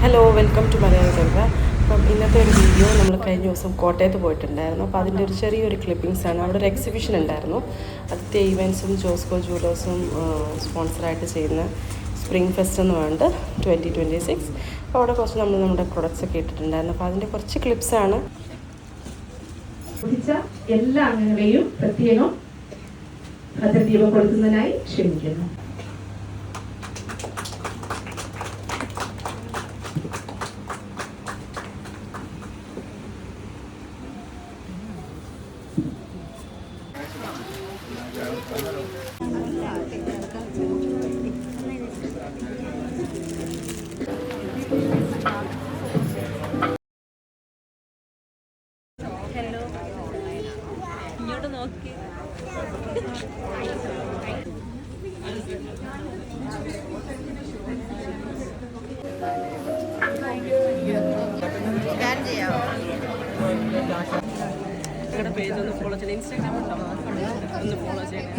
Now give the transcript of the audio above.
Hello, welcome to മലയാള ചന്ദ്ര. അപ്പം ഇന്നത്തെ ഒരു വീഡിയോ നമ്മൾ കഴിഞ്ഞ ദിവസം കോട്ടയത്ത് പോയിട്ടുണ്ടായിരുന്നു. അപ്പോൾ അതിൻ്റെ ഒരു ചെറിയൊരു ക്ലിപ്പിങ്സാണ്. അവിടെ ഒരു എക്സിബിഷൻ ഉണ്ടായിരുന്നു. ആദ്യത്തെ ഈവൻസും ജോസ്കോ ജൂലേഴ്സും സ്പോൺസറായിട്ട് ചെയ്യുന്ന സ്പ്രിംഗ് ഫെസ്റ്റ് എന്ന് പറഞ്ഞിട്ട് 2026. അപ്പോൾ അവിടെ കുറച്ച് നമ്മുടെ പ്രൊഡക്ട്സ് ഒക്കെ ഇട്ടിട്ടുണ്ടായിരുന്നു. അപ്പോൾ അതിൻ്റെ കുറച്ച് ക്ലിപ്സാണ്. എല്ലാ അംഗങ്ങളെയും പ്രത്യേകം ഭദ്രദീപം കൊടുക്കുന്നതിനായി ക്ഷണിക്കുന്നു. ഇങ്ങോട്ട് നോക്കി നിങ്ങളുടെ പേജ് ഒന്ന് ഫോളോ ചെയ്യണം. ഇൻസ്റ്റാഗ്രാം ഉണ്ടോ? ഒന്ന് ഫോളോ ചെയ്യണം.